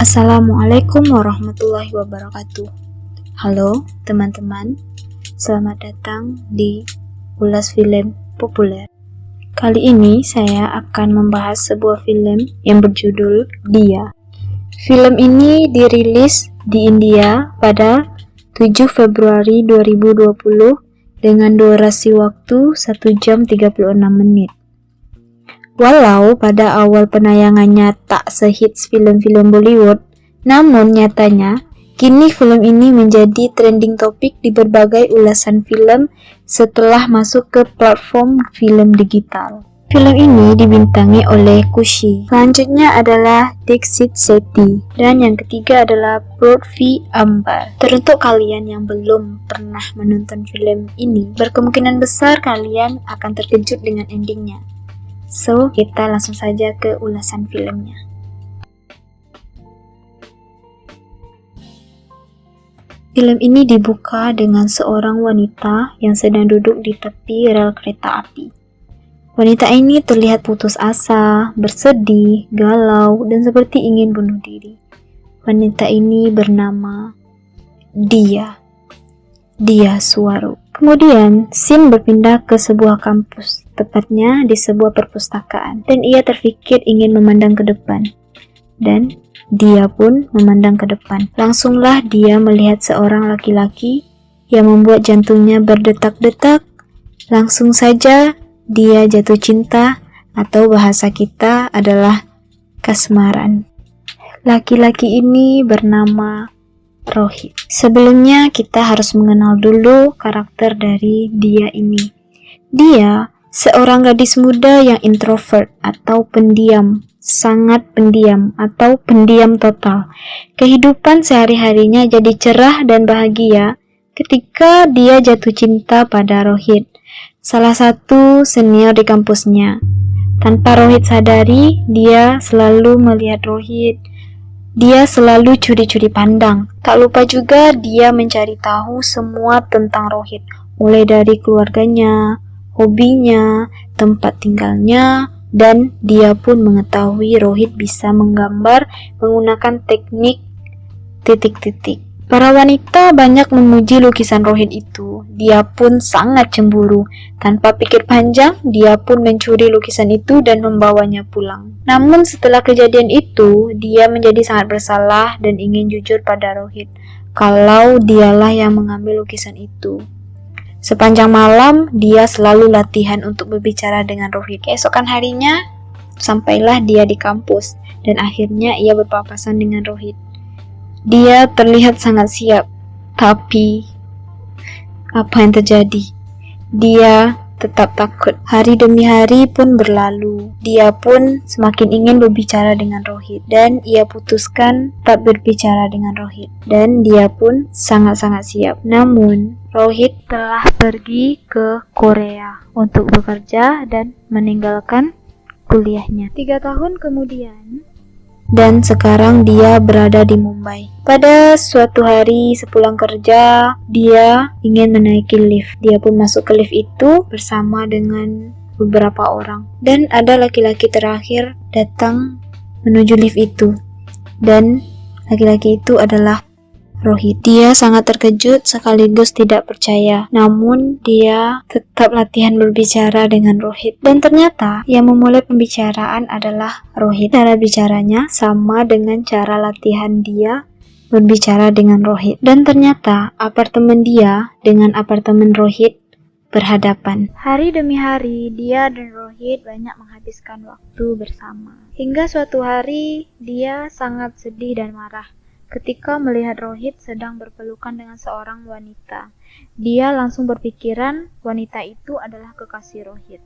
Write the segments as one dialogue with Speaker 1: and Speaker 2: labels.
Speaker 1: Assalamualaikum warahmatullahi wabarakatuh. Halo teman-teman, selamat datang di Ulas Film Populer. Kali ini saya akan membahas sebuah film yang berjudul Dia. Film ini dirilis di India pada 7 Februari 2020 dengan durasi waktu 1 jam 36 menit. Walau pada awal penayangannya tak sehits film-film Bollywood, namun nyatanya kini film ini menjadi trending topik di berbagai ulasan film setelah masuk ke platform film digital. Film ini dibintangi oleh Kushi. Selanjutnya adalah Dixit Sethi. Dan yang ketiga adalah Prithvi Ambar. Teruntuk kalian yang belum pernah menonton film ini, berkemungkinan besar kalian akan terkejut dengan endingnya. So, kita langsung saja ke ulasan filmnya. Film ini dibuka dengan seorang wanita yang sedang duduk di tepi rel kereta api. Wanita ini terlihat putus asa, bersedih, galau, dan seperti ingin bunuh diri. Wanita ini bernama Dia Swarup. Kemudian, scene berpindah ke sebuah kampus, tepatnya di sebuah perpustakaan, dan ia terfikir ingin memandang ke depan. Dan dia pun memandang ke depan. Langsunglah dia melihat seorang laki-laki yang membuat jantungnya berdetak-detak. Langsung saja dia jatuh cinta, atau bahasa kita adalah kasmaran. Laki-laki ini bernama Rohit. Sebelumnya kita harus mengenal dulu karakter dari Dia ini. Dia seorang gadis muda yang introvert atau pendiam, sangat pendiam atau pendiam total. Kehidupan sehari-harinya jadi cerah dan bahagia ketika dia jatuh cinta pada Rohit, salah satu senior di kampusnya. Tanpa Rohit sadari, dia selalu melihat Rohit. Dia selalu curi-curi pandang. Tak lupa juga dia mencari tahu semua tentang Rohit, mulai dari keluarganya, hobinya, tempat tinggalnya, dan dia pun mengetahui Rohit bisa menggambar menggunakan teknik titik-titik. Para wanita banyak memuji lukisan Rohit itu. Dia pun sangat cemburu. Tanpa pikir panjang, dia pun mencuri lukisan itu dan membawanya pulang. Namun setelah kejadian itu, dia menjadi sangat bersalah dan ingin jujur pada Rohit kalau dialah yang mengambil lukisan itu. Sepanjang malam, dia selalu latihan untuk berbicara dengan Rohit. Keesokan harinya, sampailah dia di kampus dan akhirnya ia berpapasan dengan Rohit. Dia terlihat sangat siap, tapi apa yang terjadi? Dia tetap takut. Hari demi hari pun berlalu. Dia pun semakin ingin berbicara dengan Rohit dan ia putuskan tak berbicara dengan Rohit. Dan dia pun sangat-sangat siap. Namun, Rohit telah pergi ke Korea untuk bekerja dan meninggalkan kuliahnya. 3 tahun kemudian, dan sekarang dia berada di Mumbai. Pada suatu hari sepulang kerja, dia ingin menaiki lift. Dia pun masuk ke lift itu bersama dengan beberapa orang. Dan ada laki-laki terakhir datang menuju lift itu. Dan laki-laki itu adalah Rohit. Dia sangat terkejut sekaligus tidak percaya. Namun dia tetap latihan berbicara dengan Rohit. Dan ternyata yang memulai pembicaraan adalah Rohit. Cara bicaranya sama dengan cara latihan dia berbicara dengan Rohit. Dan ternyata apartemen dia dengan apartemen Rohit berhadapan. Hari demi hari dia dan Rohit banyak menghabiskan waktu bersama. Hingga suatu hari dia sangat sedih dan marah ketika melihat Rohit sedang berpelukan dengan seorang wanita. Dia langsung berpikiran wanita itu adalah kekasih Rohit.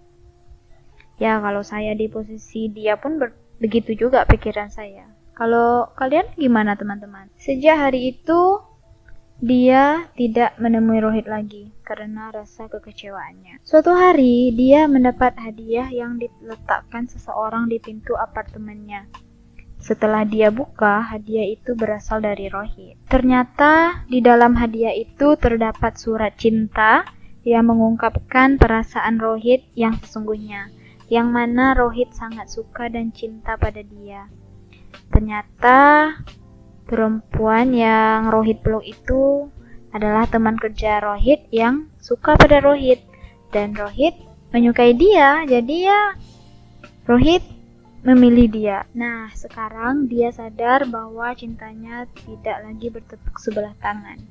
Speaker 1: Ya, kalau saya di posisi dia pun begitu juga pikiran saya. Kalau kalian gimana teman-teman? Sejak hari itu, dia tidak menemui Rohit lagi karena rasa kekecewaannya. Suatu hari, dia mendapat hadiah yang diletakkan seseorang di pintu apartemennya. Setelah dia buka, hadiah itu berasal dari Rohit. Ternyata di dalam hadiah itu terdapat surat cinta yang mengungkapkan perasaan Rohit yang sesungguhnya, yang mana Rohit sangat suka dan cinta pada dia. Ternyata Perempuan yang Rohit peluk itu adalah teman kerja Rohit yang suka pada Rohit, dan Rohit menyukai dia, jadi ya Rohit memilih dia. Nah, sekarang dia sadar bahwa cintanya tidak lagi bertepuk sebelah tangan.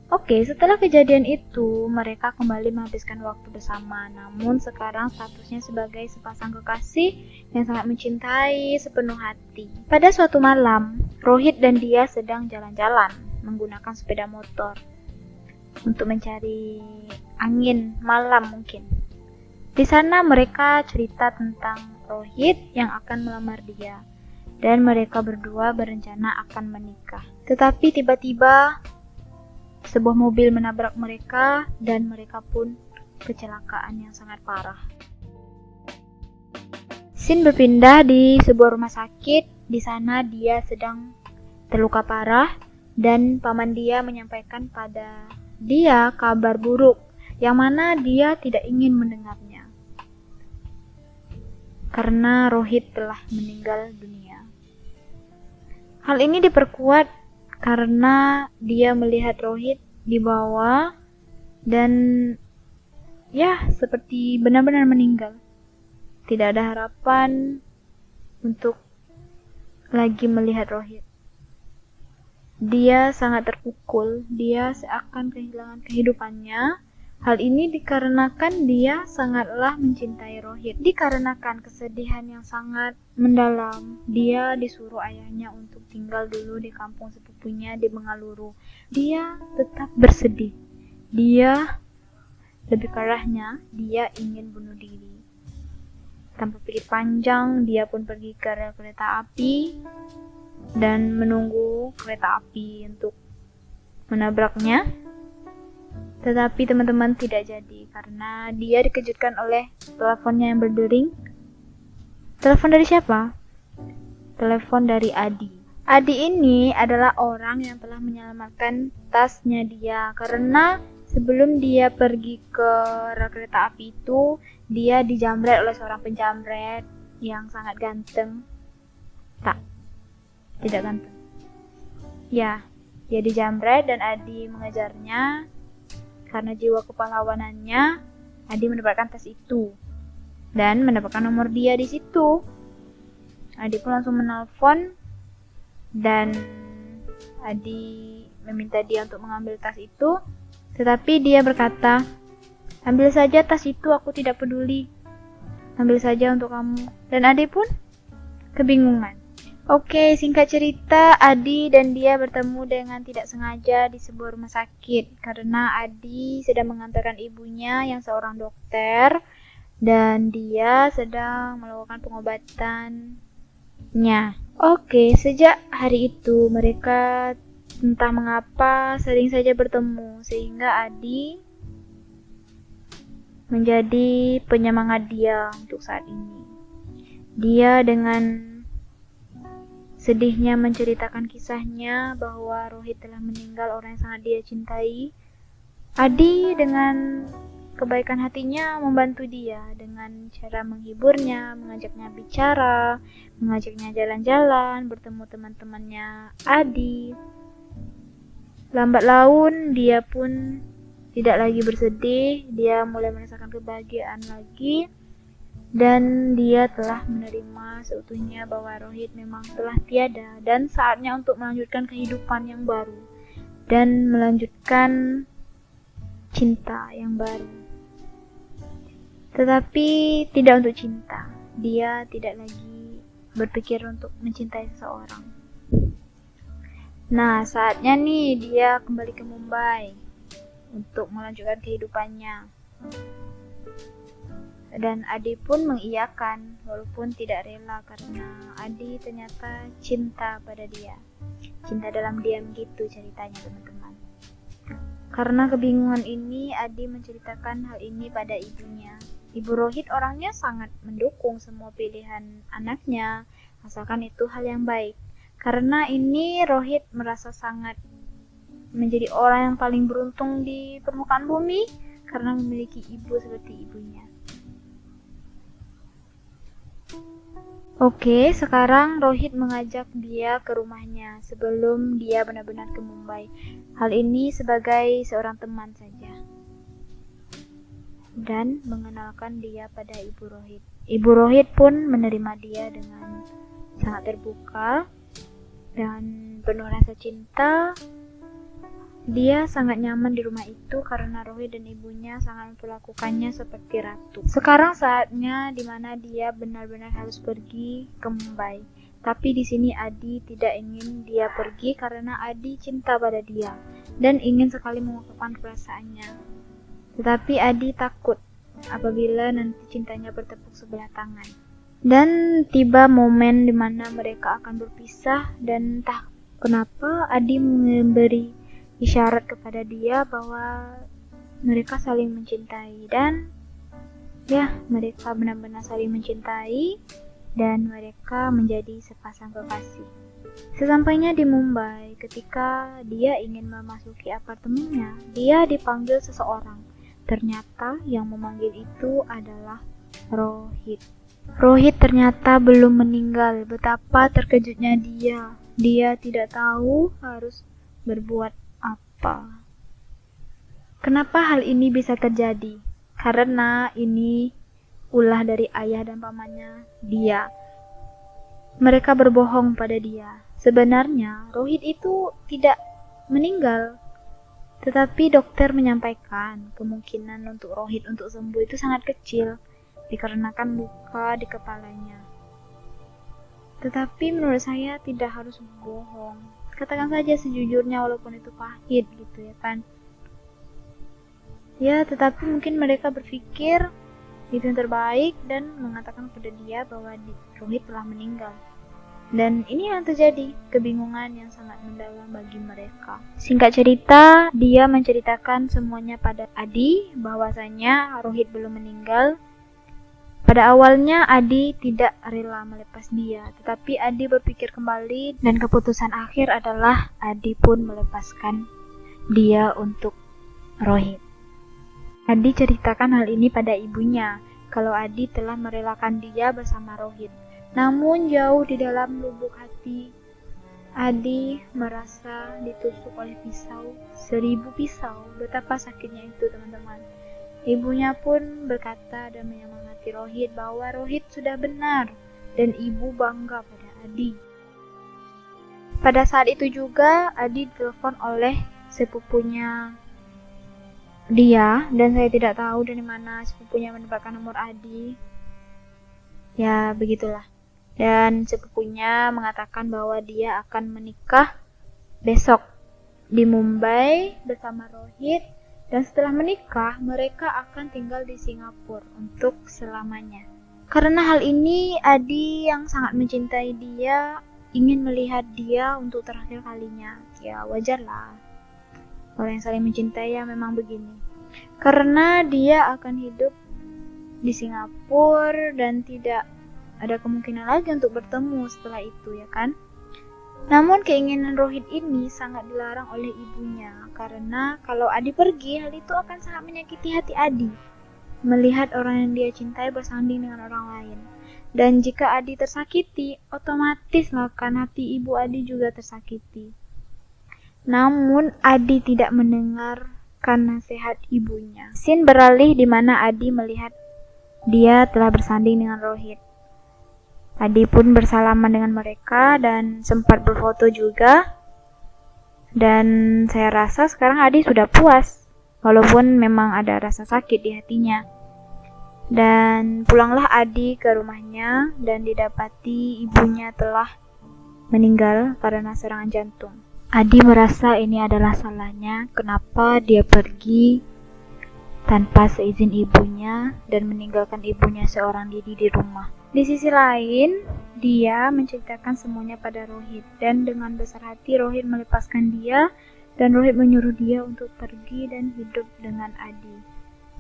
Speaker 1: Oke, setelah kejadian itu, mereka kembali menghabiskan waktu bersama. Namun sekarang statusnya sebagai sepasang kekasih yang sangat mencintai sepenuh hati. Pada suatu malam, Rohit dan dia sedang jalan-jalan menggunakan sepeda motor untuk mencari angin malam mungkin. Di sana mereka cerita tentang Rohit yang akan melamar dia, dan mereka berdua berencana akan menikah. Tetapi tiba-tiba sebuah mobil menabrak mereka dan mereka pun kecelakaan yang sangat parah. Scene berpindah di sebuah rumah sakit. Di sana dia sedang terluka parah dan paman dia menyampaikan pada dia kabar buruk yang mana dia tidak ingin mendengarnya. Karena Rohit telah meninggal dunia. Hal ini diperkuat karena dia melihat Rohit di bawah dan ya seperti benar-benar meninggal. Tidak ada harapan untuk lagi melihat Rohit. Dia sangat terpukul, dia seakan kehilangan kehidupannya. Hal ini dikarenakan dia sangatlah mencintai Rohit. Dikarenakan kesedihan yang sangat mendalam, dia disuruh ayahnya untuk tinggal dulu di kampung sepupunya di Bengaluru. Dia tetap bersedih. Dia, lebih parahnya, dia ingin bunuh diri. Tanpa pikir panjang, dia pun pergi ke rel kereta api dan menunggu kereta api untuk menabraknya. Tetapi teman-teman tidak jadi karena dia dikejutkan oleh teleponnya yang berdering. Telepon dari siapa? Telepon dari Adi. Adi ini adalah orang yang telah menyelamatkan tasnya dia karena sebelum dia pergi ke rel kereta api itu, dia dijamret oleh seorang penjamret yang sangat ganteng. Tidak ganteng. Ya, dia dijamret dan Adi mengejarnya. Karena jiwa kepahlawanannya, Adi mendapatkan tas itu dan mendapatkan nomor dia di situ. Adi pun langsung menelpon dan Adi meminta dia untuk mengambil tas itu, tetapi dia berkata, "Ambil saja tas itu, aku tidak peduli. Ambil saja untuk kamu." Dan Adi pun kebingungan. Oke, singkat cerita, Adi dan dia bertemu dengan tidak sengaja di sebuah rumah sakit karena Adi sedang mengantarkan ibunya yang seorang dokter dan dia sedang melakukan pengobatannya. Oke, sejak hari itu mereka entah mengapa sering saja bertemu sehingga Adi menjadi penyemangat dia untuk saat ini. Dia dengan sedihnya menceritakan kisahnya bahwa Rohit telah meninggal, orang yang sangat dia cintai. Adi dengan kebaikan hatinya membantu dia dengan cara menghiburnya, mengajaknya bicara, mengajaknya jalan-jalan, bertemu teman-temannya Adi. Lambat laun dia pun tidak lagi bersedih, dia mulai merasakan kebahagiaan lagi. Dan dia telah menerima seutuhnya bahwa Rohit memang telah tiada dan saatnya untuk melanjutkan kehidupan yang baru dan melanjutkan cinta yang baru. Tetapi tidak untuk cinta, dia tidak lagi berpikir untuk mencintai seseorang. Nah, saatnya nih dia kembali ke Mumbai untuk melanjutkan kehidupannya. Dan Adi pun mengiyakan walaupun tidak rela karena Adi ternyata cinta pada dia. Cinta dalam diam gitu ceritanya teman-teman. Karena kebingungan ini Adi menceritakan hal ini pada ibunya. Ibu Rohit orangnya sangat mendukung semua pilihan anaknya asalkan itu hal yang baik. Karena ini Rohit merasa sangat menjadi orang yang paling beruntung di permukaan bumi karena memiliki ibu seperti ibunya. Oke, sekarang Rohit mengajak dia ke rumahnya sebelum dia benar-benar ke Mumbai. Hal ini sebagai seorang teman saja. Dan mengenalkan dia pada Ibu Rohit. Ibu Rohit pun menerima dia dengan sangat terbuka dan penuh rasa cinta. Dia sangat nyaman di rumah itu karena Rohit dan ibunya sangat memperlakukannya seperti ratu. Sekarang saatnya dimana dia benar-benar harus pergi ke Mumbai. Tapi di sini Adi tidak ingin dia pergi karena Adi cinta pada dia dan ingin sekali mengungkapkan perasaannya. Tetapi Adi takut apabila nanti cintanya bertepuk sebelah tangan. Dan tiba momen dimana mereka akan berpisah dan entah kenapa Adi memberi isyarat kepada dia bahwa mereka saling mencintai dan ya mereka benar-benar saling mencintai dan mereka menjadi sepasang kekasih. Sesampainya di Mumbai, ketika dia ingin memasuki apartemennya, dia dipanggil seseorang. Ternyata yang memanggil itu adalah Rohit. Rohit ternyata belum meninggal. Betapa terkejutnya dia. Dia tidak tahu harus berbuat apa. Kenapa hal ini bisa terjadi? Karena ini ulah dari ayah dan pamannya dia. Mereka berbohong pada dia. Sebenarnya Rohit itu tidak meninggal. Tetapi dokter menyampaikan kemungkinan untuk Rohit untuk sembuh itu sangat kecil dikarenakan luka di kepalanya. Tetapi menurut saya tidak harus berbohong. Katakan saja sejujurnya walaupun itu pahit gitu ya kan. Ya, tetapi mungkin mereka berpikir itu yang terbaik dan mengatakan kepada dia bahwa Rohit telah meninggal. Dan ini yang terjadi, kebingungan yang sangat mendalam bagi mereka. Singkat cerita, dia menceritakan semuanya pada Adi bahwasanya Rohit belum meninggal. Pada awalnya Adi tidak rela melepas dia, tetapi Adi berpikir kembali dan keputusan akhir adalah Adi pun melepaskan dia untuk Rohit. Adi ceritakan hal ini pada ibunya, kalau Adi telah merelakan dia bersama Rohit. Namun jauh di dalam lubuk hati, Adi merasa ditusuk oleh pisau, 1000 pisau. Betapa sakitnya itu teman-teman. Ibunya pun berkata dan menyemangati Rohit bahwa Rohit sudah benar dan ibu bangga pada Adi. Pada saat itu juga Adi ditelepon oleh sepupunya dia dan saya tidak tahu dari mana sepupunya mendapatkan nomor Adi. Ya begitulah. Dan sepupunya mengatakan bahwa dia akan menikah besok di Mumbai bersama Rohit. Dan setelah menikah, mereka akan tinggal di Singapura untuk selamanya. Karena hal ini, Adi yang sangat mencintai dia ingin melihat dia untuk terakhir kalinya. Ya wajarlah. Orang yang saling mencintai ya memang begini. Karena dia akan hidup di Singapura dan tidak ada kemungkinan lagi untuk bertemu setelah itu ya kan. Namun keinginan Rohit ini sangat dilarang oleh ibunya karena kalau Adi pergi, hal itu akan sangat menyakiti hati Adi. Melihat orang yang dia cintai bersanding dengan orang lain. Dan jika Adi tersakiti, otomatis akan hati ibu Adi juga tersakiti. Namun Adi tidak mendengarkan nasihat ibunya. Scene beralih di mana Adi melihat dia telah bersanding dengan Rohit. Adi pun bersalaman dengan mereka dan sempat berfoto juga. Dan saya rasa sekarang Adi sudah puas, walaupun memang ada rasa sakit di hatinya. Dan pulanglah Adi ke rumahnya dan didapati ibunya telah meninggal karena serangan jantung. Adi merasa ini adalah salahnya, kenapa dia pergi tanpa seizin ibunya dan meninggalkan ibunya seorang diri di rumah. Di sisi lain, dia menceritakan semuanya pada Rohit dan dengan besar hati Rohit melepaskan dia dan Rohit menyuruh dia untuk pergi dan hidup dengan Adi.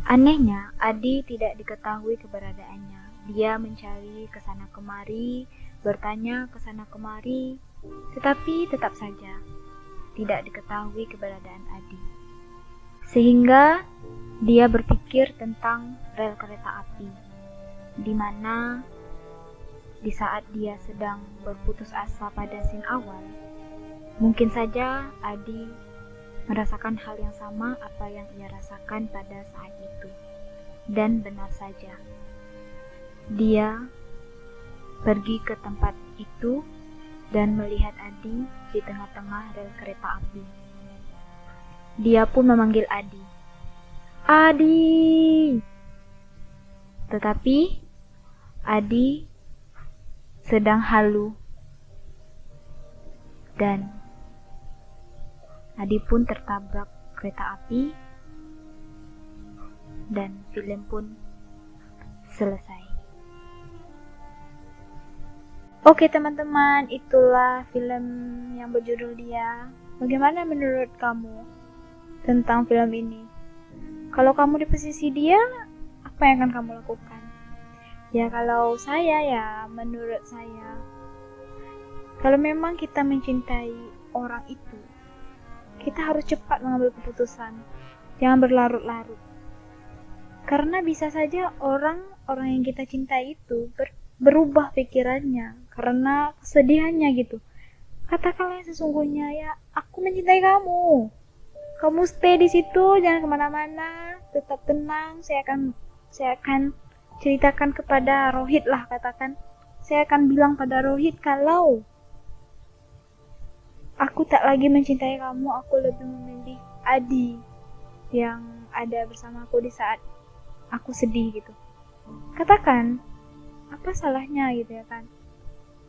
Speaker 1: Anehnya, Adi tidak diketahui keberadaannya. Dia mencari kesana kemari, bertanya kesana kemari, tetapi tetap saja tidak diketahui keberadaan Adi. Sehingga dia berpikir tentang rel kereta api, di mana di saat dia sedang berputus asa pada scene awal, mungkin saja Adi merasakan hal yang sama apa yang ia rasakan pada saat itu. Dan benar saja, dia pergi ke tempat itu dan melihat Adi di tengah-tengah rel kereta api. Dia pun memanggil Adi. Adi! Tetapi Adi sedang halu dan Adi pun tertabrak kereta api dan film pun selesai. Oke teman-teman, itulah film yang berjudul Dia. Bagaimana menurut kamu tentang film ini? Kalau kamu di posisi dia, apa yang akan kamu lakukan? Ya kalau saya menurut saya, kalau memang kita mencintai orang itu, kita harus cepat mengambil keputusan. Jangan berlarut-larut. Karena bisa saja orang yang kita cintai itu berubah pikirannya karena kesedihannya gitu. Katakanlah yang sesungguhnya, ya aku mencintai kamu. Kamu stay di situ, jangan kemana-mana, tetap tenang. Saya akan ceritakan kepada Rohit lah, katakan. Saya akan bilang pada Rohit kalau aku tak lagi mencintai kamu, aku lebih memilih Adi yang ada bersama aku di saat aku sedih gitu. Katakan, apa salahnya gitu ya kan?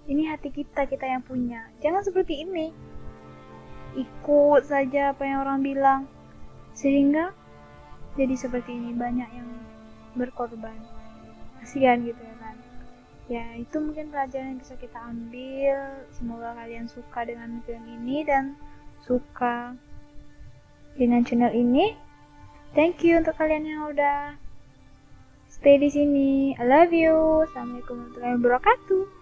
Speaker 1: Ini hati kita yang punya. Jangan seperti ini. Ikut saja apa yang orang bilang. Sehingga jadi seperti ini, banyak yang berkorban. Kasihan gitu ya kan. Ya itu mungkin pelajaran yang bisa kita ambil. Semoga kalian suka dengan film ini dan suka dengan channel ini. Thank you untuk kalian yang udah stay di sini. I love you. Assalamualaikum warahmatullahi wabarakatuh.